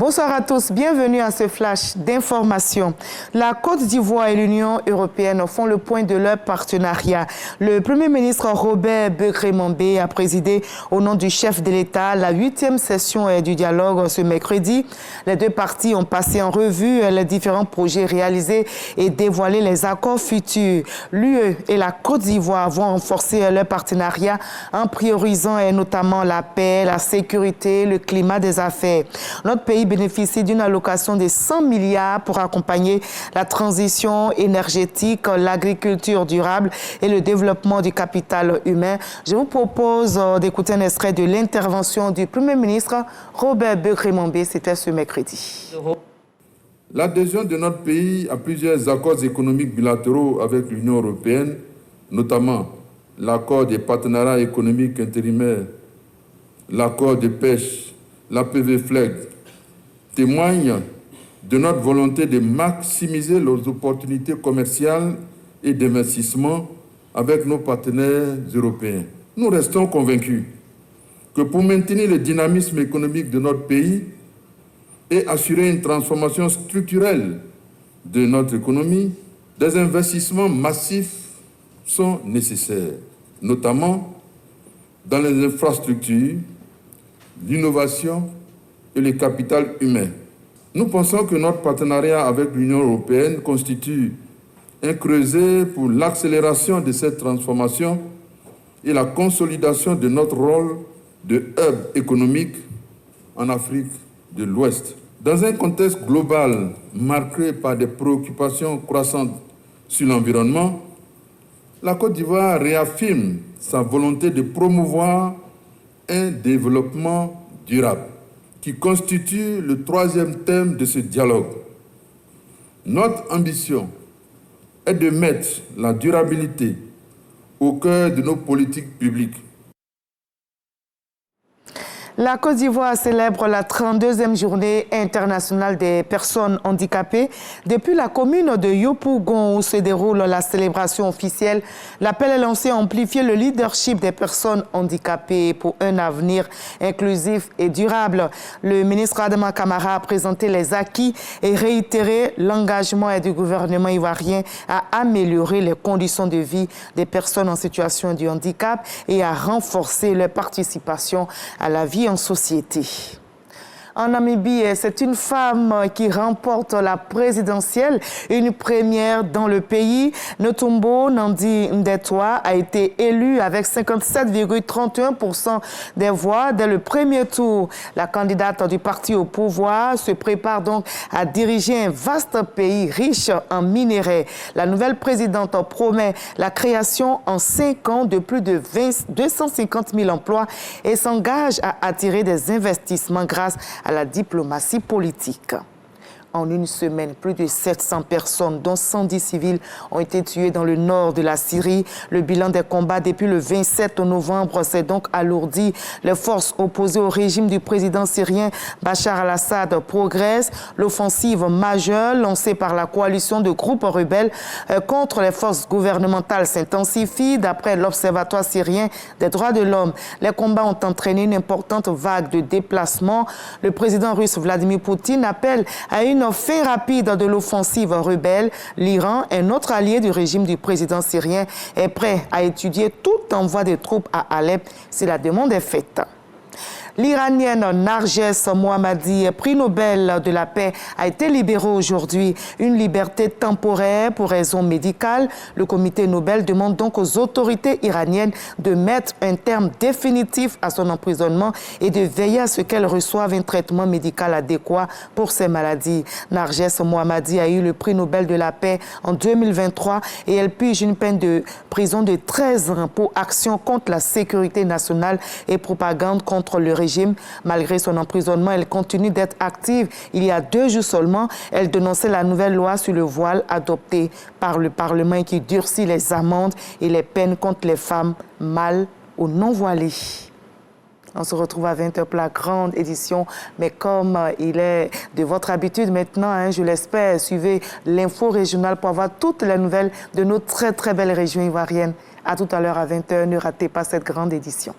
Bonsoir à tous, bienvenue à ce flash d'information. La Côte d'Ivoire et l'Union européenne font le point de leur partenariat. Le Premier ministre Robert Begré-Mambé a présidé au nom du chef de l'État la 8e session du dialogue ce mercredi. Les deux parties ont passé en revue les différents projets réalisés et dévoilé les accords futurs. L'UE et la Côte d'Ivoire vont renforcer leur partenariat en priorisant notamment la paix, la sécurité, le climat des affaires. Notre pays bénéficie d'une allocation de 100 milliards pour accompagner la transition énergétique, l'agriculture durable et le développement du capital humain. Je vous propose d'écouter un extrait de l'intervention du Premier ministre Robert Begré-Mambé. C'était ce mercredi. L'adhésion de notre pays à plusieurs accords économiques bilatéraux avec l'Union européenne, notamment l'accord des partenariats économiques intérimaires, l'accord de pêche, l'APV FLEG, témoigne de notre volonté de maximiser les opportunités commerciales et d'investissement avec nos partenaires européens. Nous restons convaincus que pour maintenir le dynamisme économique de notre pays et assurer une transformation structurelle de notre économie, des investissements massifs sont nécessaires, notamment dans les infrastructures, l'innovation et le capital humain. Nous pensons que notre partenariat avec l'Union européenne constitue un creuset pour l'accélération de cette transformation et la consolidation de notre rôle de hub économique en Afrique de l'Ouest. Dans un contexte global marqué par des préoccupations croissantes sur l'environnement, la Côte d'Ivoire réaffirme sa volonté de promouvoir un développement durable, qui constitue le troisième thème de ce dialogue. Notre ambition est de mettre la durabilité au cœur de nos politiques publiques. La Côte d'Ivoire célèbre la 32e journée internationale des personnes handicapées. Depuis la commune de Yopougon où se déroule la célébration officielle, l'appel est lancé à amplifier le leadership des personnes handicapées pour un avenir inclusif et durable. Le ministre Adama Kamara a présenté les acquis et réitéré l'engagement du gouvernement ivoirien à améliorer les conditions de vie des personnes en situation de handicap et à renforcer leur participation à la vie en société. En Namibie, c'est une femme qui remporte la présidentielle, une première dans le pays. Notumbo Nandi Ndetwa a été élue avec 57,31% des voix dès le premier tour. La candidate du parti au pouvoir se prépare donc à diriger un vaste pays riche en minerais. La nouvelle présidente promet la création en 5 ans de plus de 250 000 emplois et s'engage à attirer des investissements grâce à la diplomatie politique. En une semaine, plus de 700 personnes, dont 110 civils, ont été tuées dans le nord de la Syrie. Le bilan des combats depuis le 27 novembre s'est donc alourdi. Les forces opposées au régime du président syrien Bachar al-Assad progressent. L'offensive majeure lancée par la coalition de groupes rebelles contre les forces gouvernementales s'intensifie. D'après l'Observatoire syrien des droits de l'homme, les combats ont entraîné une importante vague de déplacements. Le président russe Vladimir Poutine appelle à une fin rapide de l'offensive rebelle. L'Iran, un autre allié du régime du président syrien, est prêt à étudier tout envoi de troupes à Alep si la demande est faite. L'Iranienne Narges Mohammadi, prix Nobel de la paix, a été libérée aujourd'hui. Une liberté temporaire pour raison médicale. Le comité Nobel demande donc aux autorités iraniennes de mettre un terme définitif à son emprisonnement et de veiller à ce qu'elle reçoive un traitement médical adéquat pour ses maladies. Narges Mohammadi a eu le prix Nobel de la paix en 2023 et elle pige une peine de prison de 13 ans pour action contre la sécurité nationale et propagande contre le régime. Malgré son emprisonnement, elle continue d'être active. Il y a 2 jours seulement, elle dénonçait la nouvelle loi sur le voile adoptée par le Parlement et qui durcit les amendes et les peines contre les femmes mâles ou non voilées. On se retrouve à 20h pour la grande édition, mais comme il est de votre habitude maintenant, je l'espère, suivez l'info régionale pour avoir toutes les nouvelles de nos très très belles régions ivoiriennes. À tout à l'heure à 20h, ne ratez pas cette grande édition.